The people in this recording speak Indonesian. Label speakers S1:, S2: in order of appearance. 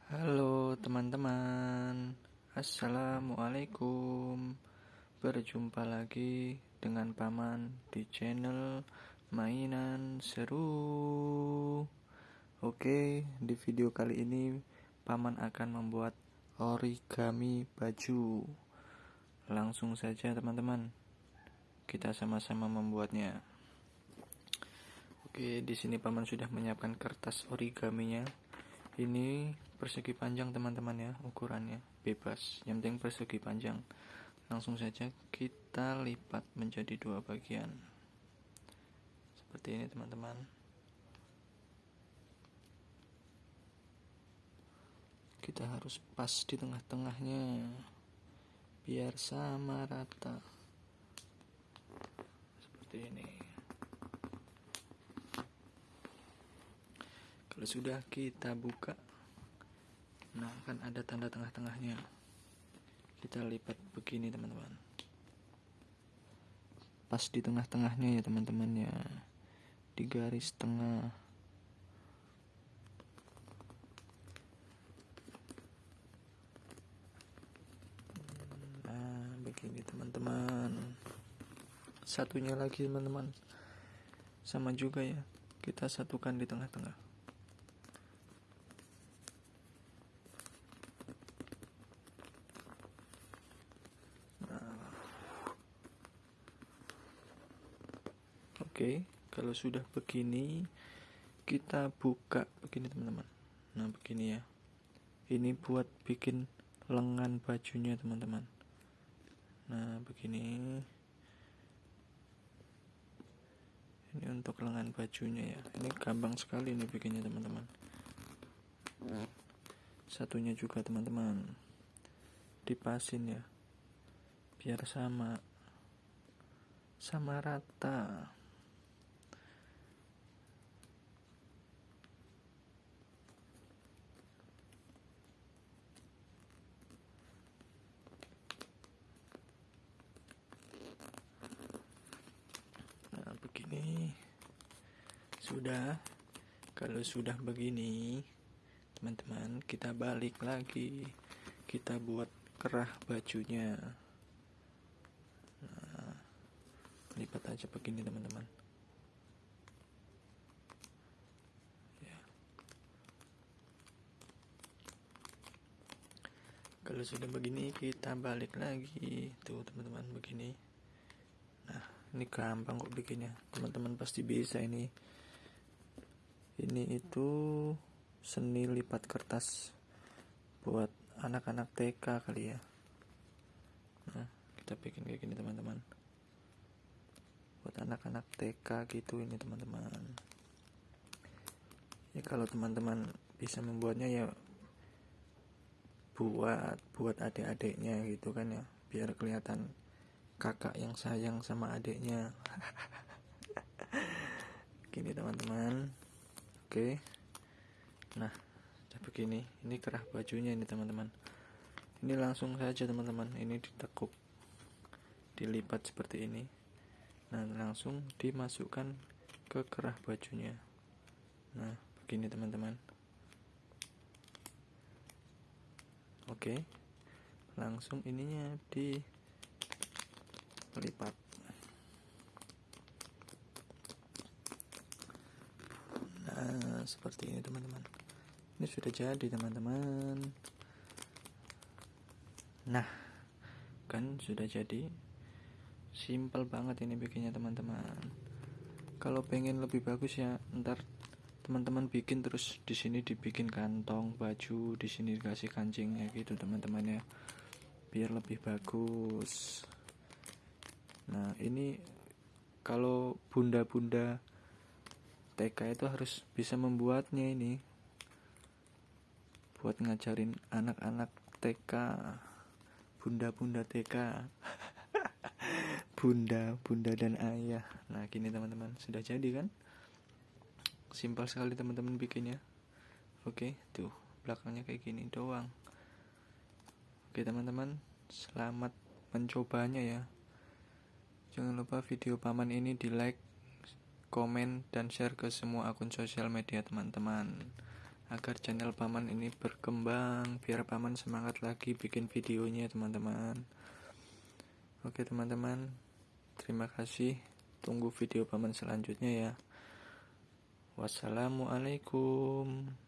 S1: Halo teman-teman, Assalamualaikum. Berjumpa lagi dengan Paman di channel Mainan Seru. Oke, di video kali ini Paman akan membuat origami baju. Langsung saja teman-teman, kita sama-sama membuatnya. Oke, di sini Paman sudah menyiapkan kertas origaminya. Ini persegi panjang teman-teman ya, ukurannya bebas, yang penting persegi panjang. Langsung saja kita lipat menjadi dua bagian seperti ini teman-teman. Kita harus pas di tengah-tengahnya biar sama rata seperti ini. Kalau sudah kita buka, nah kan ada tanda tengah-tengahnya, kita lipat begini teman-teman, pas di tengah-tengahnya ya teman-teman ya, di garis tengah. Nah begini teman-teman. Satunya lagi teman-teman, sama juga ya, kita satukan di tengah-tengah. Oke, kalau sudah begini kita buka begini teman-teman. Nah begini ya, ini buat bikin lengan bajunya teman-teman. Nah begini, ini untuk lengan bajunya ya. Ini gampang sekali nih bikinnya teman-teman. Satunya juga teman-teman, dipasin ya, biar sama rata. Nah begini sudah. Kalau sudah begini teman-teman, kita balik lagi, kita buat kerah bajunya. Nah, lipat aja begini teman-teman ya. Kalau sudah begini kita balik lagi tuh teman-teman begini. Nah ini gampang kok bikinnya, teman-teman pasti bisa ini itu seni lipat kertas buat anak-anak TK kali ya. Nah kita bikin kayak gini teman-teman, buat anak-anak TK gitu ini teman-teman ya. Kalau teman-teman bisa membuatnya ya buat adik-adiknya gitu kan ya, biar kelihatan kakak yang sayang sama adiknya. Gini teman-teman. Oke, nah udah begini, ini kerah bajunya ini teman-teman. Ini langsung saja teman-teman, ini ditekuk, dilipat seperti ini. Nah langsung dimasukkan ke kerah bajunya. Nah begini teman-teman. Oke, langsung ininya dilipat. Nah seperti ini teman-teman. Ini sudah jadi teman-teman. Nah kan sudah jadi, simple banget ini bikinnya teman-teman. Kalau pengen lebih bagus ya, ntar teman-teman bikin terus di sini dibikin kantong baju, di sini dikasih kancingnya gitu teman-teman ya, biar lebih bagus. Nah ini kalau bunda-bunda TK itu harus bisa membuatnya ini, buat ngajarin anak-anak TK, bunda-bunda TK. Bunda dan ayah. Nah gini teman-teman, sudah jadi kan, simpel sekali teman-teman bikinnya. Oke, tuh belakangnya kayak gini doang. Oke teman-teman, selamat mencobanya ya. Jangan lupa video paman ini di like, komen, dan share ke semua akun sosial media teman-teman. agar channel paman ini berkembang, biar paman semangat lagi bikin videonya teman-teman. Oke teman-teman, terima kasih, tunggu video paman selanjutnya ya. Wassalamualaikum.